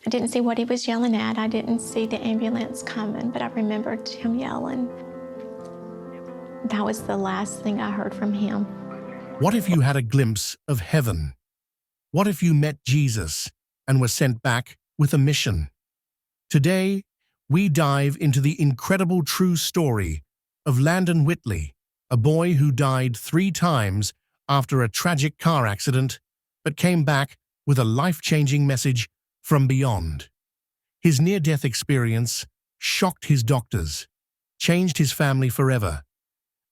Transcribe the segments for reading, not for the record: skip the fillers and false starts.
I didn't see what he was yelling at. I didn't see the ambulance coming, but I remembered him yelling. That was the last thing I heard from him. What if you had a glimpse of heaven? What if you met Jesus and were sent back with a mission? Today, we dive into the incredible true story of Landon Whitley, a boy who died 3 times after a tragic car accident, but came back with a life-changing message from beyond. His near-death experience shocked his doctors, changed his family forever,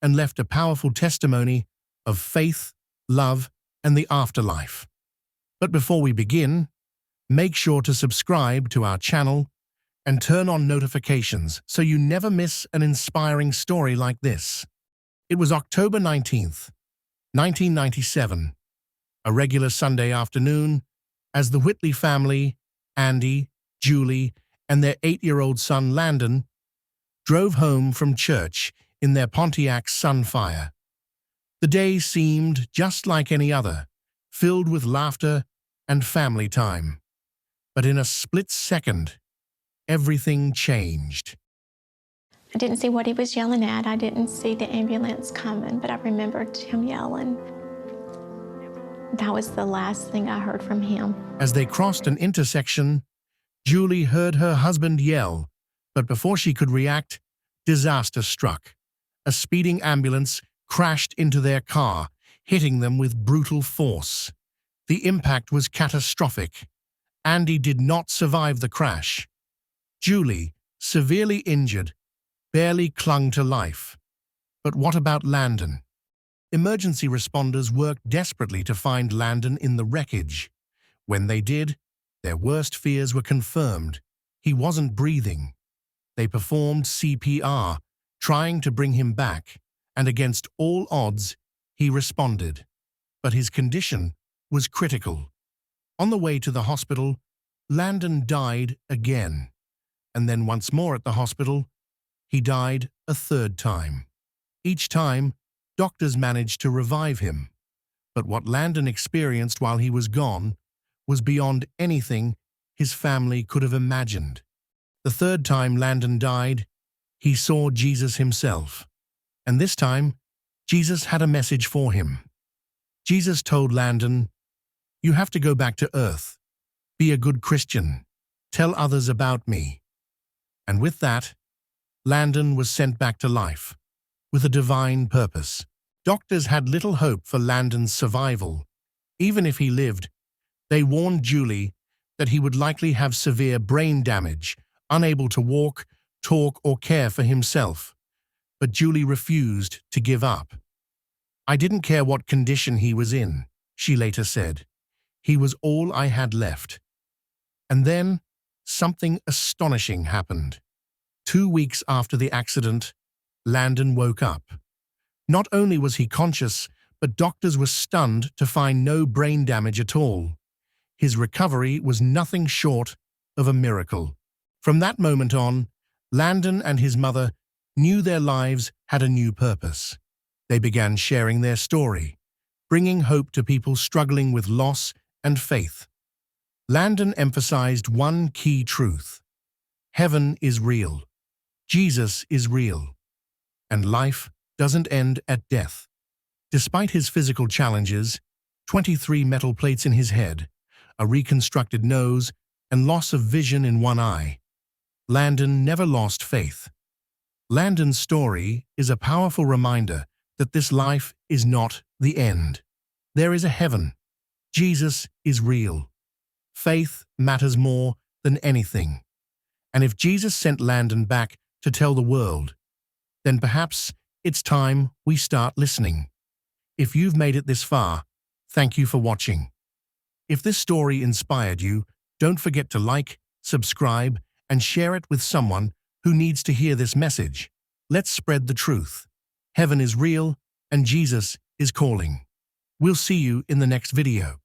and left a powerful testimony of faith, love, and the afterlife. But before we begin, make sure to subscribe to our channel and turn on notifications so you never miss an inspiring story like this. It was October 19th, 1997, a regular Sunday afternoon, as the Whitley family, Andy, Julie, and their 8-year-old son Landon drove home from church in their Pontiac Sunfire. The day seemed just like any other, filled with laughter and family time. But in a split second, everything changed. I didn't see what he was yelling at. I didn't see the ambulance coming, but I remembered him yelling. That was the last thing I heard from him. As they crossed an intersection, Julie heard her husband yell, but before she could react, disaster struck. A speeding ambulance crashed into their car, hitting them with brutal force. The impact was catastrophic. Andy did not survive the crash. Julie, severely injured, barely clung to life. But what about Landon? Emergency responders worked desperately to find Landon in the wreckage. When they did, their worst fears were confirmed. He wasn't breathing. They performed CPR, trying to bring him back, and against all odds, he responded. But his condition was critical. On the way to the hospital, Landon died again. And then once more at the hospital, he died a 3rd time. Each time, doctors managed to revive him. But what Landon experienced while he was gone was beyond anything his family could have imagined. The 3rd time Landon died, he saw Jesus himself. And this time, Jesus had a message for him. Jesus told Landon, "You have to go back to earth. Be a good Christian. Tell others about me." And with that, Landon was sent back to life, with a divine purpose. Doctors had little hope for Landon's survival. Even if he lived, they warned Julie that he would likely have severe brain damage, unable to walk, talk, or care for himself. But Julie refused to give up. "I didn't care what condition he was in," she later said. "He was all I had left." And then, something astonishing happened. 2 weeks after the accident, Landon woke up. Not only was he conscious, but doctors were stunned to find no brain damage at all. His recovery was nothing short of a miracle. From that moment on, Landon and his mother knew their lives had a new purpose. They began sharing their story, bringing hope to people struggling with loss and faith. Landon emphasized one key truth: heaven is real, Jesus is real, and life doesn't end at death. Despite his physical challenges, 23 metal plates in his head, a reconstructed nose, and loss of vision in one eye, Landon never lost faith. Landon's story is a powerful reminder that this life is not the end. There is a heaven. Jesus is real. Faith matters more than anything. And if Jesus sent Landon back to tell the world, then perhaps it's time we start listening. If you've made it this far, thank you for watching. If this story inspired you, don't forget to like, subscribe, and share it with someone who needs to hear this message. Let's spread the truth. Heaven is real, and Jesus is calling. We'll see you in the next video.